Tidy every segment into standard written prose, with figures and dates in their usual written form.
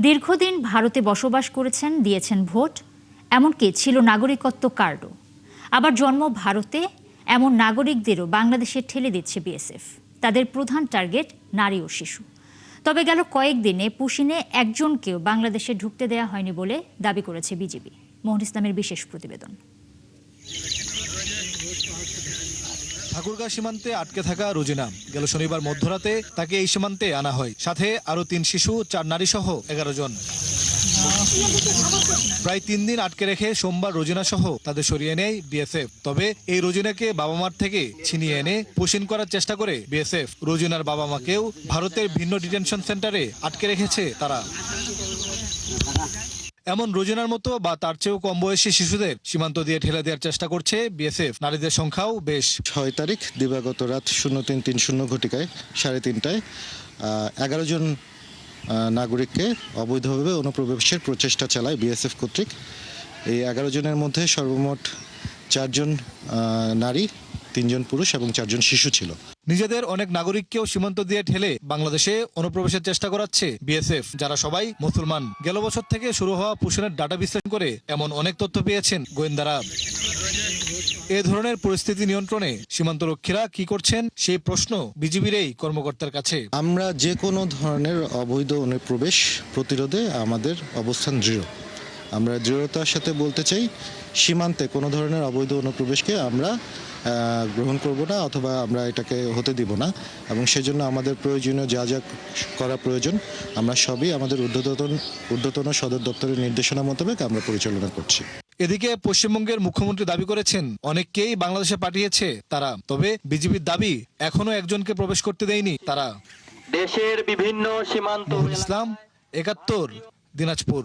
দীর্ঘদিন ভারতে বসবাস করেছেন, দিয়েছেন ভোট, এমনকি ছিল নাগরিকত্ব কার্ডও। আবার জন্ম ভারতে এমন নাগরিকদেরও বাংলাদেশে ঠেলে দিচ্ছে বিএসএফ। তাদের প্রধান টার্গেট নারী ও শিশু। তবে গেল কয়েকদিনে পুশিনে একজনকেও বাংলাদেশে ঢুকতে দেওয়া হয়নি বলে দাবি করেছে বিজিবি। মোহন ইসলামের বিশেষ প্রতিবেদন। ঠাকুরগাঁ সীমান্তে আটকে থাকা রোজিনা গেল শনিবার মধ্যরাতে তাকে এই সীমান্তে আনা হয়, সাথে আরো 3 শিশু, 4 নারী সহ 11 জন। প্রায় 3 দিন আটকে রেখে সোমবার রোজিনা সহ তাদের সরিয়ে নেয় বিএসএফ। তবে এই রোজিনাকে বাবা মার থেকে ছিনিয়ে এনে পুশিন করার চেষ্টা করে বিএসএফ। রোজিনার বাবা মাকেও ভারতের ভিন্ন ডিটেনশন সেন্টারে আটকে রেখেছে তারা। এমন রোজিনার মতো বা তার চেয়েও কম বয়সী শিশুদের সীমান্ত দিয়ে ঠেলে দেওয়ার চেষ্টা করছে বিএসএফ। নারীদের সংখ্যাও বেশ। 6 তারিখ দিবাগত রাত 03:30 ঘটিকায় 3:30টায় 11 জন নাগরিককে অবৈধভাবে অনুপ্রবেশের প্রচেষ্টা চালায় বিএসএফ কর্তৃক। এই 11 জনের মধ্যে সর্বমোট 4 জন নারী, 3 জন পুরুষ এবং 4 জন শিশু ছিল। নিজেদের অনেক নাগরিককেও সীমান্ত দিয়ে ঠেলে বাংলাদেশে অনুপ্রবেশের চেষ্টা করাচ্ছে বিএসএফ, যারা সবাই মুসলমান। গেল বছর থেকে শুরু হওয়া পুশিনের ডাটা বিশ্লেষণ করে এমন অনেক তথ্য পেয়েছেন গোয়েন্দারা। এ ধরনের পরিস্থিতি নিয়ন্ত্রণে সীমান্তরক্ষীরা কি করছেন সেই প্রশ্ন বিজিবির এই কর্মকর্তার কাছে। আমরা যে কোনো ধরনের অবৈধ অনুপ্রবেশ প্রতিরোধে আমাদের অবস্থান দৃঢ়। আমরা দৃঢ়তার সাথে বলতে চাই, সীমান্তে কোনো ধরনের অবৈধ অনুপ্রবেশকে আমরা গ্রহণ করব না, অথবা আমরা এটাকে হতে দিব না। এবং সেজন্য আমাদের প্রয়োজনীয় যা যা করা প্রয়োজন আমরা সবই আমাদের ঊর্ধ্বতন সদর দপ্তরের নির্দেশনা মোতাবেক আমরা পরিচালনা করছি। এদিকে পশ্চিমবঙ্গের মুখ্যমন্ত্রী দাবি করেছেন অনেককেই বাংলাদেশে পাঠিয়েছে তারা। তবে বিজিবির দাবি এখনো একজনকে প্রবেশ করতে দেয়নি তারা। দেশের বিভিন্ন সীমান্ত। মোহন ইসলাম, ৭১, দিনাজপুর।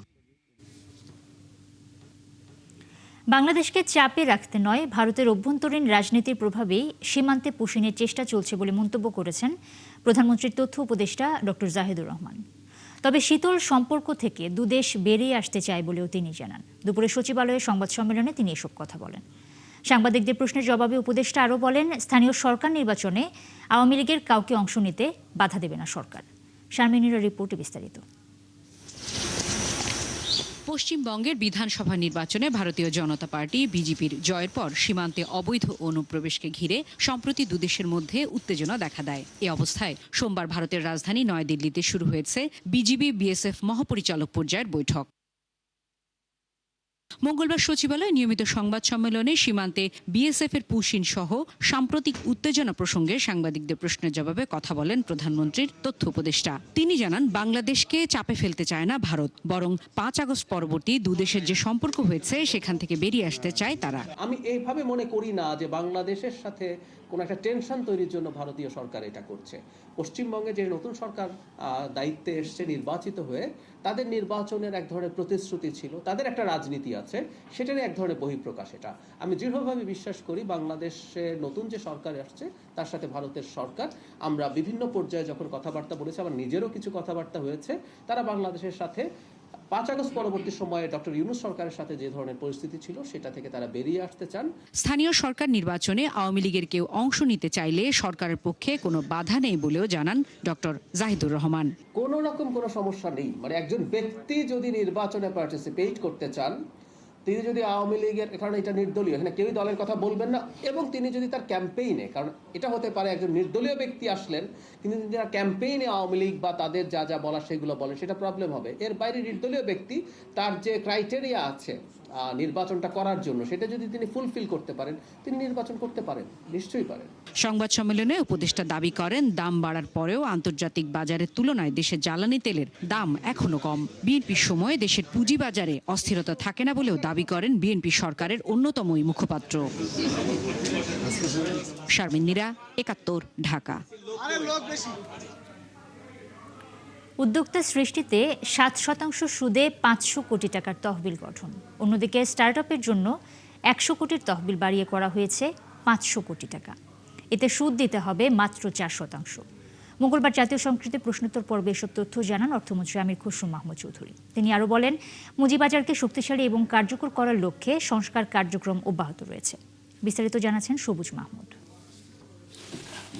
বাংলাদেশকে চাপে রাখতে নয়, ভারতের অভ্যন্তরীণ রাজনীতির প্রভাবেই সীমান্তে পুশিনের চেষ্টা চলছে বলে মন্তব্য করেছেন প্রধানমন্ত্রীর তথ্য উপদেষ্টা ডক্টর জাহিদুর রহমান। তবে শীতল সম্পর্ক থেকে দুদেশ বেরিয়ে আসতে চায় বলেও তিনি জানান। দুপুরে সচিবালয়ে সংবাদ সম্মেলনে তিনি এসব কথা বলেন। সাংবাদিকদের প্রশ্নের জবাবে উপদেষ্টা আরও বলেন, স্থানীয় সরকার নির্বাচনে আওয়ামী লীগের কাউকে অংশ নিতে বাধা দেবে না সরকার। শারমিনের রিপোর্টে বিস্তারিত। পশ্চিমবঙ্গের বিধানসভা নির্বাচনে ভারতীয় জনতা পার্টি বিজেপির জয়ের পর সীমান্তে অবৈধ অনুপ্রবেশকে ঘিরে সম্প্রতি দুদেশের মধ্যে উত্তেজনা দেখা দেয়। এ অবস্থায় সোমবার ভারতের রাজধানী নয়াদিল্লিতে শুরু হয়েছে বিজিবি বিএসএফ মহাপরিচালক পর্যায়ের বৈঠক। মঙ্গলবার সচিবালয়ে নিয়মিত সংবাদ সম্মেলনে সীমান্তে বিএসএফ এর পুশিন সহ সাম্প্রতিক উত্তেজনা প্রসঙ্গে সাংবাদিকদের প্রশ্নের জবাবে কথা বলেন প্রধানমন্ত্রীর তথ্য উপদেষ্টা। তিনি জানান, বাংলাদেশকে চাপে ফেলতে চায় না ভারত, বরং 5 আগস্ট পরবর্তী দুদেশের যে সম্পর্ক হয়েছে সেখান থেকে বেরিয়ে আসতে চায় তারা। আমি এইভাবে মনে করি না যে বাংলাদেশের সাথে কোনো একটা টেনশন তৈরির জন্য ভারতীয় সরকার এটা করছে। পশ্চিমবঙ্গে যে নতুন সরকার দায়িত্বে এসছে নির্বাচিত হয়ে, তাদের নির্বাচনের এক ধরনের প্রতিশ্রুতি ছিল, তাদের একটা রাজনীতি আছে, সেটারই এক ধরনের বহিঃপ্রকাশ এটা। আমি দৃঢ়ভাবে বিশ্বাস করি বাংলাদেশে নতুন যে সরকার আসছে তার সাথে ভারতের সরকার, আমরা বিভিন্ন পর্যায়ে যখন কথাবার্তা বলেছি, আমার নিজেরও কিছু কথাবার্তা হয়েছে, তারা বাংলাদেশের সাথে 5 আগস্ট পরবর্তী সময়ে ডক্টর ইউনূস সরকারের সাথে যে ধরনের পরিস্থিতি ছিল সেটা থেকে তারা বেরিয়ে আসতে চান। স্থানীয় সরকার নির্বাচনে আওয়ামী লীগের কেউ অংশ নিতে চাইলে সরকারের পক্ষে কোনো বাধা নেই বলেও জানান ডক্টর জাহিদুর রহমান। কোনো রকম কোনো সমস্যা নেই। মানে একজন ব্যক্তি যদি নির্বাচনে পার্টিসিপেট করতে চান, তিনি যদি আওয়ামী লীগের, কারণ এটা নির্দলীয়, এখানে কেউই দলের কথা বলবেন না, এবং তিনি যদি তার ক্যাম্পেইনে, কারণ এটা হতে পারে একজন নির্দলীয় ব্যক্তি আসলেন, কিন্তু যদি তার ক্যাম্পেইনে আওয়ামী লীগ বা তাদের যা যা বলার সেগুলো বলেন, সেটা প্রবলেম হবে। এর বাইরে নির্দলীয় ব্যক্তি তার যে ক্রাইটেরিয়া আছে নির্বাচনটা করার জন্য, সেটা যদি তিনি ফুলফিল করতে পারেন, তিনি নির্বাচন করতে পারেন, নিশ্চয়ই পারেন। সংবাদ সম্মেলনে উপদেষ্টা দাবি করেন, দাম বাড়ার পরেও আন্তর্জাতিক বাজারের তুলনায় দেশের জ্বালানি তেলের দাম এখনো কম। বিএনপির সময়ে দেশের পুঁজিবাজারে অস্থিরতা থাকে না বলেও দাবি করেন বিএনপি সরকারের অন্যতম মুখপাত্র। শারমিন নীরা, ৭১, ঢাকা। উদ্যোক্তা সৃষ্টিতে 7% সুদে 500 কোটি টাকার তহবিল গঠন। অন্যদিকে স্টার্টআপের জন্য 100 কোটির তহবিল বাড়িয়ে করা হয়েছে 500 কোটি টাকা। এতে সুদ দিতে হবে মাত্র 4%। মঙ্গলবার জাতীয় সংস্কৃতি প্রশ্নোত্তর পর্বে এসব তথ্য জানান অর্থমন্ত্রী আমির খসরু মাহমুদ চৌধুরী। তিনি আরও বলেন, পুঁজিবাজারকে শক্তিশালী এবং কার্যকর করার লক্ষ্যে সংস্কার কার্যক্রম অব্যাহত রয়েছে। বিস্তারিত জানাচ্ছেন সবুজ মাহমুদ।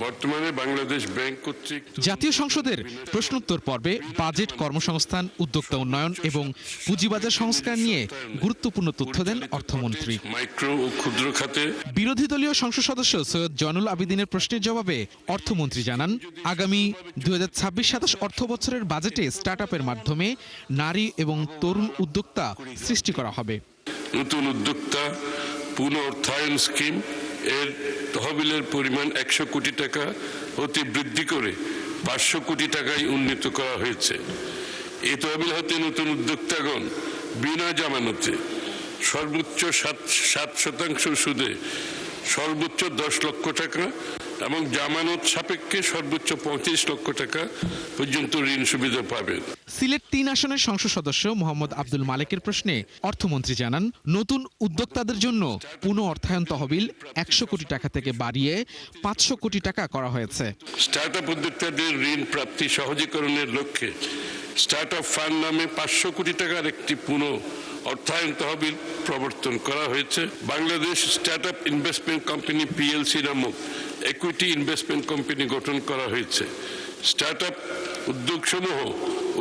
বর্তমানে বাংলাদেশ ব্যাংক কর্তৃক জাতীয় সংসদের প্রশ্নোত্তর পর্বে বাজেট, কর্মসংস্থান, উদ্যোক্তা উন্নয়ন এবং পুঁজিবাজার সংস্কার নিয়ে গুরুত্বপূর্ণ তথ্য দেন অর্থমন্ত্রী। মাইক্রো ও ক্ষুদ্র খাতে বিরোধী দলীয় সংসদ সদস্য সৈয়দ জয়নুল আবেদিনের প্রশ্নের জবাবে অর্থমন্ত্রী জানান, আগামী 2026-27 অর্থ বছরের বাজেটে স্টার্টআপের মাধ্যমে নারী এবং তরুণ উদ্যোক্তা সৃষ্টি করা হবে। নতুন উদ্যোক্তা পুনঃ অর্থায়ন স্কিম এর তহবিলের পরিমাণ 100 কোটি টাকা হতে বৃদ্ধি করে 500 কোটি টাকায় উন্নীত করা হয়েছে। এই তহবিল হতে নতুন উদ্যোক্তাগণ বিনা জামানতে সর্বোচ্চ 7% সুদে সর্বোচ্চ 10 লক্ষ টাকা এবং জামানত সাপেক্ষে সর্বোচ্চ 35 লক্ষ টাকা পর্যন্ত ঋণ সুবিধা পাবেন। সিলেট 3 আসনের সংসদ সদস্য মোহাম্মদ আব্দুল মালেকের প্রশ্নে অর্থমন্ত্রী জানান, নতুন উদ্যোক্তাদের জন্য পুনঃ অর্থায়ন তহবিল 100 কোটি টাকা থেকে বাড়িয়ে 500 কোটি টাকা করা হয়েছে। স্টার্টআপ উদ্যোক্তাদের ঋণ প্রাপ্তি সহজীকরণের লক্ষ্যে স্টার্টআপ ফান্ড নামে 500 কোটি টাকার একটি পুনঃ অর্থায়ন তহবিল প্রবর্তন করা হয়েছে। Bangladesh startup investment company PLC নামক ইকুইটি ইনভেস্টমেন্ট কোম্পানি গঠন করা হয়েছে। স্টার্টআপ উদ্যোগসমূহ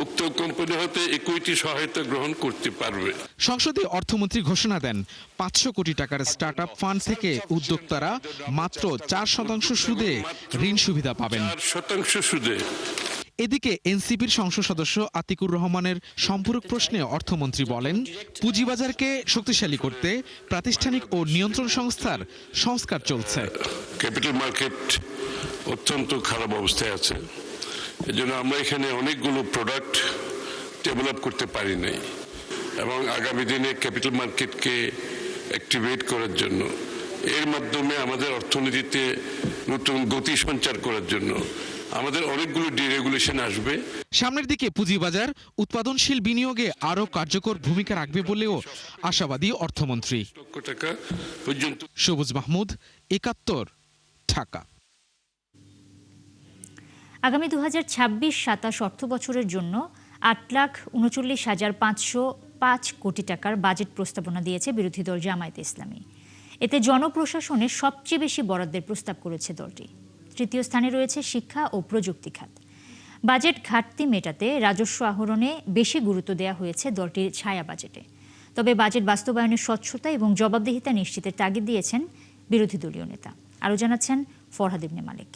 উক্ত কোম্পানি হতে ইকুইটি সহায়তা গ্রহণ করতে পারবে। সংসদে অর্থমন্ত্রী ঘোষণা দেন, 500 কোটি টাকার স্টার্টআপ ফান্ড থেকে উদ্যোক্তারা মাত্র 4% সুদে ঋণ সুবিধা পাবেন। 4% সুদে। এদিকে এনসিপির সংসদ সদস্য আতিকুর রহমানের সম্পূরক প্রশ্নে অর্থমন্ত্রী বলেন, পুঁজিবাজারকে শক্তিশালী করতে প্রাতিষ্ঠানিক ও নিয়ন্ত্রণ সংস্থার সংস্কার চলছে। ক্যাপিটাল মার্কেট অত্যন্ত খারাপ অবস্থায় আছে, এজন্য আমরা এখানে অনেকগুলো প্রোডাক্ট ডেভেলপ করতে পারি নাই এবং আগামী দিনে ক্যাপিটাল মার্কেটকে অ্যাক্টিভেট করার জন্য, এর মাধ্যমে আমাদের অর্থনীতিতে নতুন গতি সঞ্চার করার জন্য আমাদের অনেকগুলো ডিরেগুলেশন আসবে। সামনের দিকে পুঁজিবাজার উৎপাদনশীল বিনিয়োগে আরও কার্যকর ভূমিকা রাখবে বলেও আশাবাদী অর্থমন্ত্রী। সবুজ মাহমুদ, 71, ঢাকা। আগামী 2026-27 অর্থ বছরের জন্য 8,39,505 কোটি টাকার বাজেট প্রস্তাবনা দিয়েছে বিরোধী দল জামায়াতে ইসলামী। এতে জনপ্রশাসনের সবচেয়ে বেশি বরাদ্দের প্রস্তাব করেছে দলটি। তৃতীয় স্থানে রয়েছে শিক্ষা ও প্রযুক্তি খাত। বাজেট ঘাটতি মেটাতে রাজস্ব আহরণে বেশি গুরুত্ব দেওয়া হয়েছে দলটির ছায়া বাজেটে। তবে বাজেট বাস্তবায়নের স্বচ্ছতা এবং জবাবদিহিতা নিশ্চিতের তাগিদ দিয়েছেন বিরোধী দলীয় নেতা। আরও জানাচ্ছেন ফরহাদ ইবনে মালিক।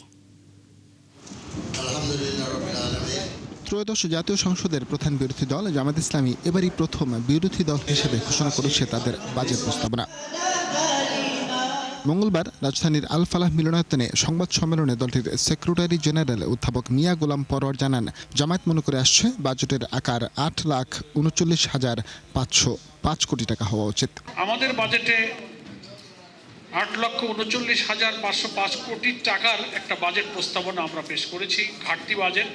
ত্রয়োদশ জাতীয় সংসদের প্রধান বিরোধী দল জামায়াত ইসলামী এবারই প্রথম বিরোধী দল হিসেবে ঘোষণা করেছে তাদের বাজেট প্রস্তাবনা। মঙ্গলবার রাজধানীর আল ফালাহ মিলনায়তনে সংবাদ সম্মেলনে দলটির সেক্রেটারি জেনারেল অধ্যাপক মিয়া গোলাম পরোয়ার জানান, জামায়াত মনে করে আসছে বাজেটের আকার 8,39,505 কোটি টাকা হওয়া উচিত। আমাদের বাজেটে 8,39,505 কোটি টাকার একটা বাজেট প্রস্তাবনা আমরা পেশ করেছি। ঘাটতি বাজেট।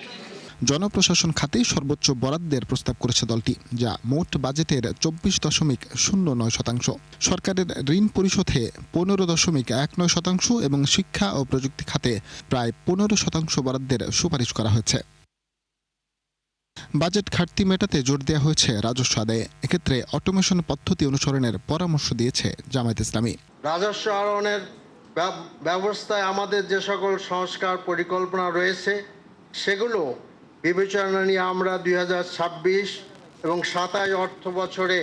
জনপ্রশাসন খাতে সর্বোচ্চ বরাদ্দের প্রস্তাব করেছে দলটি, যা মোট বাজেটের 24.09%। সরকারের ঋণ পরিশোধে 15.19% এবং শিক্ষা ও প্রযুক্তি খাতে প্রায় 15% বরাদ্দের সুপারিশ করা হয়েছে। বাজেট ঘাটতি মেটাতে জোর দেওয়া হয়েছে রাজস্ব আদায়ে। এক্ষেত্রে অটোমেশন পদ্ধতি অনুসরণের পরামর্শ দিয়েছে জামায়াত ইসলামী। রাজস্ব আহরণের ব্যবস্থায় আমাদের যে সকল সংস্কার পরিকল্পনা রয়েছে সেগুলো বিবেচনা নিয়ে আমরা 2026 এবং 27 অর্থ বছরে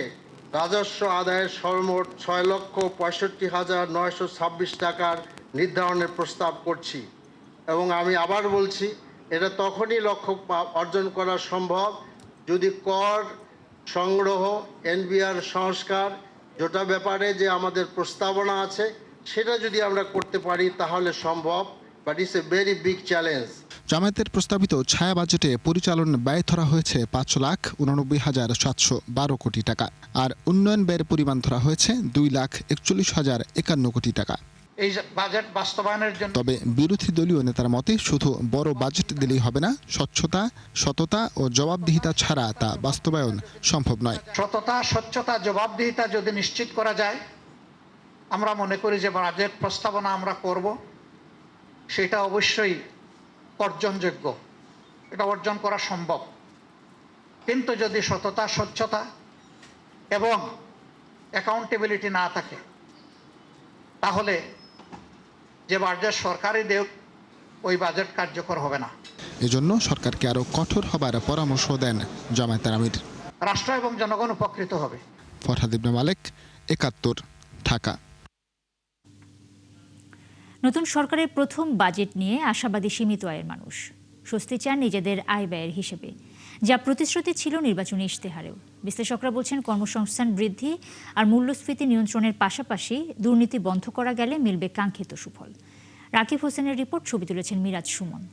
রাজস্ব আদায়ের সর্বমোট 6,65,926 টাকার নির্ধারণের প্রস্তাব করছি। এবং আমি আবার বলছি, এটা তখনই লক্ষ্য অর্জন করা সম্ভব যদি কর সংগ্রহ, এনবিআর সংস্কার, যেটা ব্যাপারে যে আমাদের প্রস্তাবনা আছে সেটা যদি আমরা করতে পারি তাহলে সম্ভব, but it's a very big challenge. জামায়াতের প্রস্তাবিত ছায়া বাজেটে পরিচালন ব্যয় ধরা হয়েছে 5,89,712 কোটি টাকা, আর উন্নয়ন ব্যয়ের পরিমাণ ধরা হয়েছে 2,41,051 কোটি টাকা। এই বাজেট বাস্তবায়নের জন্য তবে বিরোধী দলীয় নেতার মতে শুধু বড় বাজেট দিলেই হবে না, স্বচ্ছতা, সততা ও জবাবদিহিতা ছাড়া তা বাস্তবায়ন সম্ভব নয়। সততা, স্বচ্ছতা, জবাবদিহিতা যদি নিশ্চিত করা যায়, আমরা মনে করি যে বাজেট প্রস্তাবনা আমরা করব সেটা অবশ্যই অর্জনযোগ্য, এটা অর্জন করা সম্ভব। কিন্তু যদি সততা, স্বচ্ছতা এবং অ্যাকাউন্টেবিলিটি না থাকে তাহলে যে বাজেট সরকারি দেখ ওই বাজেট কার্যকর হবে না। এজন্য সরকারকে আরও কঠোর হবার পরামর্শ দেন জামায়াতের আমির। রাষ্ট্র এবং জনগণ উপকৃত হবে। ফরহাদ ইবনে মালেক, ৭১, ঢাকা। নতুন সরকারের প্রথম বাজেট নিয়ে আশাবাদী সীমিত আয়ের মানুষ। স্বস্তি চান নিজেদের আয় ব্যয়ের হিসেবে, যা প্রতিশ্রুতি ছিল নির্বাচনী ইশতেহারেও। বিশ্লেষকরা বলছেন কর্মসংস্থান বৃদ্ধি আর মূল্যস্ফীতি নিয়ন্ত্রণের পাশাপাশি দুর্নীতি বন্ধ করা গেলে মিলবে কাঙ্ক্ষিত সুফল। রাকিব হোসেনের রিপোর্ট, ছবি তুলেছেন মিরাজ সুমন।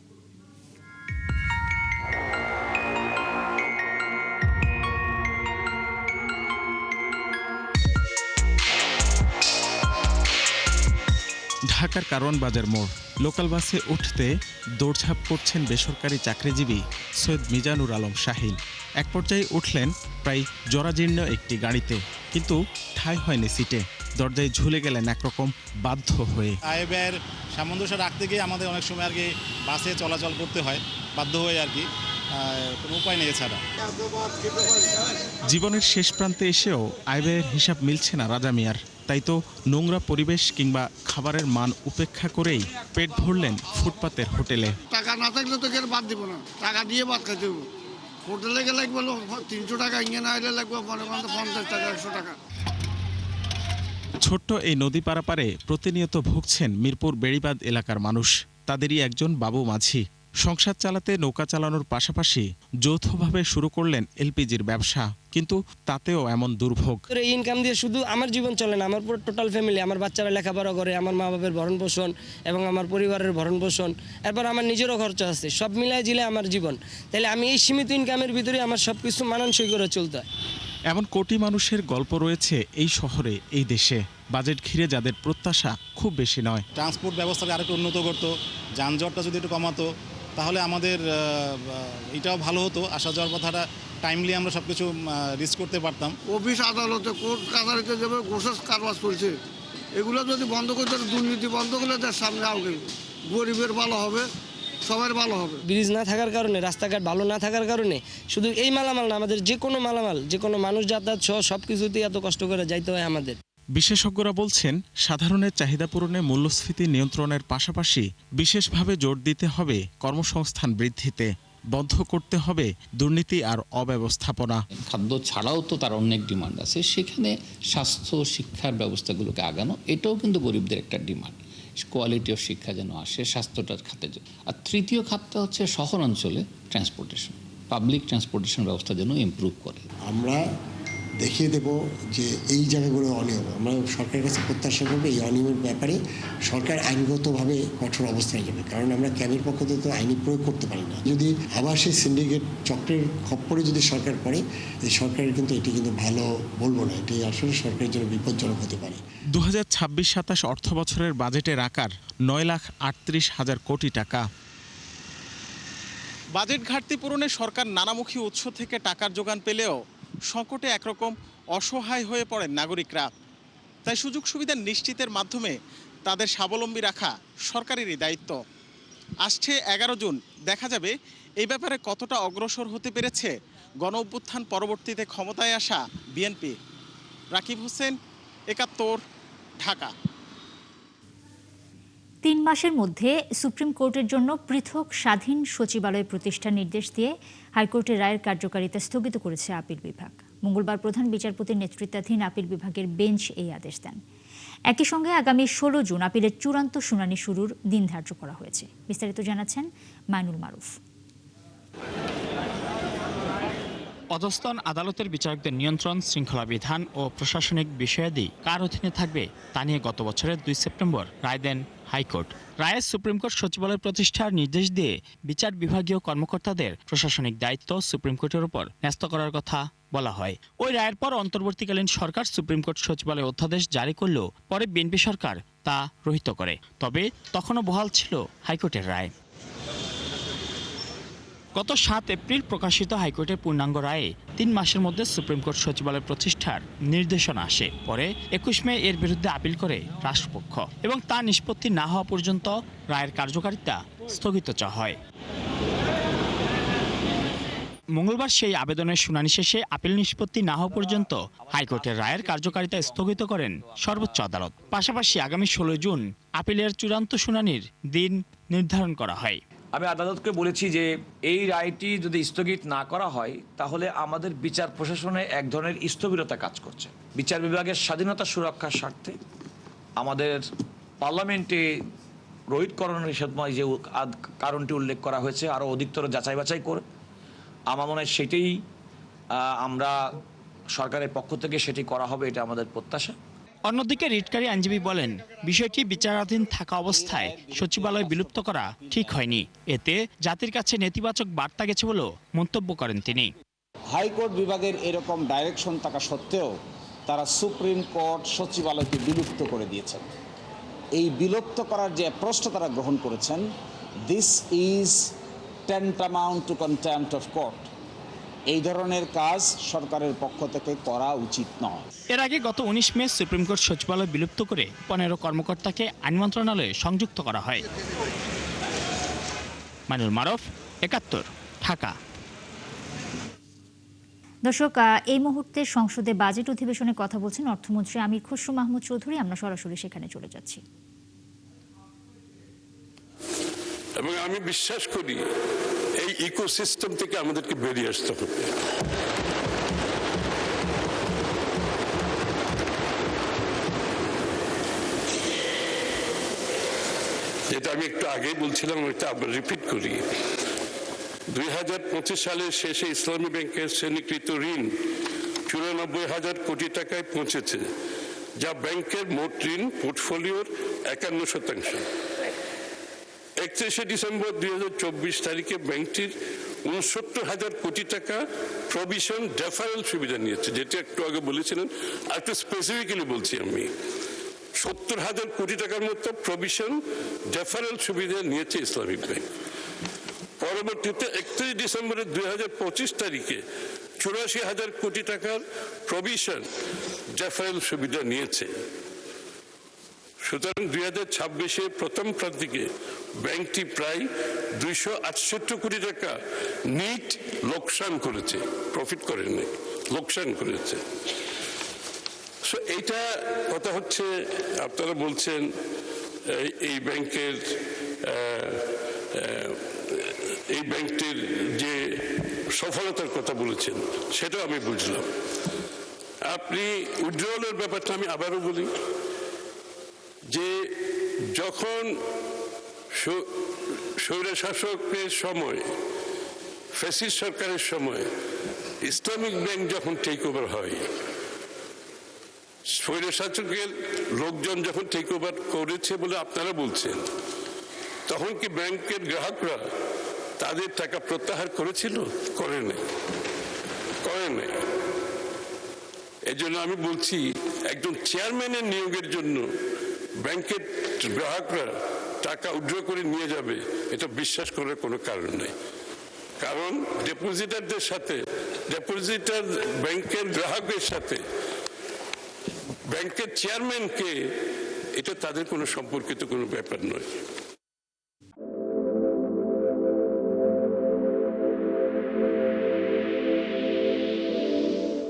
ঢাকার কারওয়ান বাজার মোড়। লোকাল বাসে উঠতে দৌড়ঝাঁপ করছেন বেসরকারি চাকরিজীবী সৈয়দ মিজানুর আলম শাহিন। এক পর্যায়ে উঠলেন প্রায় জরাজীর্ণ একটি গাড়িতে, কিন্তু ঠাঁই হয়নি সিটে। দরজায় ঝুলে গেলেন একরকম বাধ্য হয়ে। আয় ব্যয়ের সামঞ্জস্য রাখতে গিয়ে আমাদের অনেক সময় আর কি বাসে চলাচল করতে হয়, বাধ্য হয়ে আর কি, কোনো উপায় নেই এছাড়া। জীবনের শেষ প্রান্তে এসেও আয় ব্যয়ের হিসাব মিলছে না রাজা মিয়ার। তাই তো নোংরা পরিবেশ কিংবা খাবারের মান উপেক্ষা করেই পেট ভরলেন ফুটপাতের হোটেলে। টাকা না থাকলে তো কেউ বাদ দিব না, টাকা দিয়ে ভাত খাইতে হবে। হোটেলে গেলে লাগবে 300 টাকা, ইঙ্গে না এলে লাগবে 50 টাকা, 100 টাকা। ছোট্ট এই নদী পারাপারে প্রতিনিয়ত ভুগছেন মিরপুর বেড়িবাঁধ এলাকার মানুষ। তাদেরই একজন বাবু মাঝি। সংসার চালাতে নৌকা চালানোর পাশাপাশি যৌথভাবে শুরু করলেন এলপিজির ব্যবসা, কিন্তু তাতেও এমন দুর্ভোগ। এই ইনকাম দিয়ে শুধু আমার জীবন চলে না, আমার পুরো টোটাল ফ্যামিলি, আমার বাচ্চারা লেখাপড়া করে, আমার মা বাবার ভরণ পোষণ এবং আমার পরিবারের ভরণ পোষণ, এরপর আমার নিজেরও খরচ আছে, সব মিলাই জিলে আমার জীবন। তাহলে আমি এই সীমিত ইনকামের ভিতরে আমার সব কিছু মানানসই করে চলতে হয়। এমন কোটি মানুষের গল্প রয়েছে এই শহরে, এই দেশে। বাজেট ঘিরে যাদের প্রত্যাশা খুব বেশি নয়। ট্রান্সপোর্ট ব্যবস্থাকে আরেকটু উন্নত করতো, যানজটটা যদি একটু কমাতো, তাহলে আমাদের এটাও ভালো হতো। আসা যাওয়ার কথাটা টাইমলি আমরা সব কিছু রিস্ক করতে পারতাম। অফিস আদালতে, কোর্ট কাছারিতে যাবে, ঘোষের কারবার চলছে, এগুলো যদি বন্ধ করতে, দুর্নীতি বন্ধ করলে তার সামনে আগে গরিবের ভালো হবে, সবার ভালো হবে। ব্রিজ না থাকার কারণে, রাস্তাঘাট ভালো না থাকার কারণে শুধু এই মালামাল না, আমাদের যে কোনো মালামাল, যে কোনো মানুষ যাতায়াত সহ সব কিছুতেই এত কষ্ট করে যাইতে হয় আমাদের। বিশেষজ্ঞরা বলছেন সাধারণের চাহিদা পূরণে মূল্যস্ফীতি নিয়ন্ত্রণের পাশাপাশি বিশেষভাবে জোর দিতে হবে কর্মসংস্থান বৃদ্ধিতে। বন্ধ করতে হবে দুর্নীতি আর অব্যবস্থাপনা। খাদ্য ছাড়াও তো তার অনেক ডিমান্ড আছে, সেখানে স্বাস্থ্য শিক্ষার ব্যবস্থাগুলোকে আগানো, এটাও কিন্তু গরিবদের একটা ডিমান্ড। কোয়ালিটি অফ শিক্ষা যেন আসে স্বাস্থ্যটার খাতে। আর তৃতীয় খাতটা হচ্ছে শহর অঞ্চলে ট্রান্সপোর্টেশন, পাবলিক ট্রান্সপোর্টেশন ব্যবস্থা যেন ইমপ্রুভ করে। আমরা দেখিয়ে দেব যে এই জায়গাগুলো অনিয়ম। আমরা সরকারের কাছে প্রত্যাশা করবো এই অনিয়মের ব্যাপারে সরকার আইনগতভাবে কঠোর অবস্থায় যাবে, কারণ আমরা ক্যাবের পক্ষ থেকে তো আইনি প্রয়োগ করতে পারি না। যদি আবার সেই সিন্ডিকেট চক্রের খপ্পরে যদি সরকার পড়ে, এই সরকারের কিন্তু এটি কিন্তু ভালো বলবো না, এটি আসলে সরকারের জন্য বিপজ্জনক হতে পারে। 2026-27 অর্থ বছরের বাজেটের আকার 9,38,000 কোটি টাকা। বাজেট ঘাটতি পূরণে সরকার নানামুখী উৎস থেকে টাকার যোগান পেলেও সংকটে একরকম অসহায় হয়ে পড়েন নাগরিকরা। তাই সুযোগ সুবিধা নিশ্চিতের মাধ্যমে তাদের স্বাবলম্বী রাখা সরকারেরই দায়িত্ব। আসছে 11 জুন দেখা যাবে এই ব্যাপারে কতটা অগ্রসর হতে পেরেছে গণ অভ্যুত্থান পরবর্তীতে ক্ষমতায় আসা বিএনপি। রাকিব হোসেন, 71, ঢাকা। 3 মাসের মধ্যে সুপ্রিম কোর্টের জন্য পৃথক স্বাধীন সচিবালয় প্রতিষ্ঠার নির্দেশ দিয়ে হাইকোর্টের রায়ের কার্যকারিতা স্থগিত করেছে আপিল বিভাগ। মঙ্গলবার প্রধান বিচারপতির নেতৃত্বাধীন আপিল বিভাগের বেঞ্চ এই আদেশ দেন। একই সঙ্গে আগামী 16 জুন আপিলের চূড়ান্ত শুনানি শুরুর দিন ধার্য করা হয়েছে। বিস্তারিত জানাচ্ছেন মাইনুল মারুফ। অধস্তন আদালতের বিচারকদের নিয়ন্ত্রণ, শৃঙ্খলা বিধান ও প্রশাসনিক বিষয়াদি কার অধীনে থাকবে তা নিয়ে গত বছরের 2 সেপ্টেম্বর রায় দেন হাইকোর্ট। রায়ে সুপ্রিম কোর্ট সচিবালয় প্রতিষ্ঠার নির্দেশ দিয়ে বিচার বিভাগীয় কর্মকর্তাদের প্রশাসনিক দায়িত্ব সুপ্রিম কোর্টের উপর ন্যস্ত করার কথা বলা হয়। ওই রায়ের পর অন্তর্বর্তীকালীন সরকার সুপ্রিম কোর্ট সচিবালয় অধ্যাদেশ জারি করলেও পরে বিএনপি সরকার তা রহিত করে। তবে তখনও বহাল ছিল হাইকোর্টের রায়। গত 7 এপ্রিল প্রকাশিত হাইকোর্টের পূর্ণাঙ্গ রায়ে 3 মাসের মধ্যে সুপ্রিম কোর্ট সচিবালয় প্রতিষ্ঠার নির্দেশনা আসে। পরে 21 মে এর বিরুদ্ধে আপিল করে রাষ্ট্রপক্ষ এবং তা নিষ্পত্তি না হওয়া পর্যন্ত রায়ের কার্যকারিতা স্থগিত চাওয়া হয়। মঙ্গলবার সেই আবেদনের শুনানি শেষে আপিল নিষ্পত্তি না হওয়া পর্যন্ত হাইকোর্টের রায়ের কার্যকারিতা স্থগিত করেন সর্বোচ্চ আদালত। পাশাপাশি আগামী 16 জুন আপিলের চূড়ান্ত শুনানির দিন নির্ধারণ করা হয়। আমি আদালতকে বলেছি যে এই রায়টি যদি স্থগিত না করা হয় তাহলে আমাদের বিচার প্রশাসনে এক ধরনের স্থবিরতা কাজ করছে। বিচার বিভাগের স্বাধীনতা সুরক্ষার স্বার্থে আমাদের পার্লামেন্টে রোহিতকরণ নিষেধময় যে কারণটি উল্লেখ করা হয়েছে আরও অধিকতর যাচাই বাছাই করে আমার মনে হয় সেটাই আমরা সরকারের পক্ষ থেকে সেটি করা হবে, এটা আমাদের প্রত্যাশা। অন্যদিকে রিটকারী আইনজীবী বলেন, বিষয়টি বিচারাধীন থাকা অবস্থায় সচিবালয় বিলুপ্ত করা ঠিক হয়নি। এতে জাতির কাছে নেতিবাচক বার্তা গেছে বলেও মন্তব্য করেন তিনি। হাইকোর্ট বিভাগের এরকম ডাইরেকশন থাকা সত্ত্বেও তারা সুপ্রিম কোর্ট সচিবালয়কে বিলুপ্ত করে দিয়েছেন। এই বিলুপ্ত করার যে অ্যাপ্রোচটা তারা গ্রহণ করেছেন, this is tantamount to contempt of court. এই ধরনের কাজ সরকারের পক্ষ থেকে করা উচিত নয়। এর আগে গত 19 মে সুপ্রিম কোর্ট সচিবালয় বিলুপ্ত করে 15 কর্মকর্তাকে আইন মন্ত্রণালয়ে সংযুক্ত করা হয়। মাইনুল মারুফ, 71, ঢাকা। দর্শক, এই মুহূর্তে সংসদে বাজেট অধিবেশনে কথা বলছেন অর্থমন্ত্রী আমির খসরু মাহমুদ চৌধুরী। আমরা সরাসরি সেখানে চলে যাচ্ছি। এবং আমি বিশ্বাস করি এই ইকোসিস্টেম থেকে আমাদেরকে বেরিয়ে আসতে হবে। যেটা আমি একটু আগেই বলছিলাম ওইটা আবার রিপিট করি। 2025 সালের শেষে ইসলামী ব্যাংকের শ্রেণীকৃত ঋণ 94,000 কোটি টাকায় পৌঁছেছে, যা ব্যাংকের মোট ঋণ পোর্টফোলিওর 51%। 31 ডিসেম্বর 2024 তারিখে ব্যাংকটির 69,000 কোটি টাকা প্রভিশন ডেফারেল সুবিধা নিয়েছে, যেটা একটু আগে বলেছিলেন। আর একটু স্পেসিফিক্যালি বলছি, আমি 70,000 কোটি টাকার মতো প্রভিশন ডেফারেল সুবিধা নিয়েছে ইসলামিক ব্যাংক। পরবর্তীতে 31 ডিসেম্বর 2025 তারিখে 84,000 কোটি টাকার প্রভিশন ডেফারেল সুবিধা নিয়েছে। সুতরাং 2026 প্রথম প্রান্তিকে ব্যাংকটি প্রায় 268 কোটি টাকা নিট লোকসান করেছে, প্রফিট করেনি, লোকসান করেছে। এইটা কথা হচ্ছে, আপনারা বলছেন এই ব্যাংকটির যে সফলতার কথা বলেছেন সেটাও আমি বুঝলাম। আপনি উইথড্রয়ালের ব্যাপারটা আমি আবারও বলি যে যখন স্বৈরশাসকের সময়, ফ্যাসিস্ট সরকারের সময় ইসলামিক ব্যাংক যখন টেক ওভার হয়, স্বৈরশাসকের লোকজন যখন টেক ওভার করেছে বলে আপনারা বলছেন, তখন কি ব্যাংকের গ্রাহকরা তাদের টাকা প্রত্যাহার করেছিল? করে নাই। এই জন্য আমি বলছি, একজন চেয়ারম্যানের নিয়োগের জন্য ব্যাংকের গ্রাহকরা টাকা উইথড্র করে নিয়ে যাবে, এটা বিশ্বাস করার কোনো কারণ নেই। কারণ ডিপোজিটারদের সাথে, ডিপোজিটার ব্যাংকের গ্রাহকের সাথে ব্যাংকের চেয়ারম্যানকে, এটা তাদের কোনো সম্পর্কিত কোনো ব্যাপার নয়।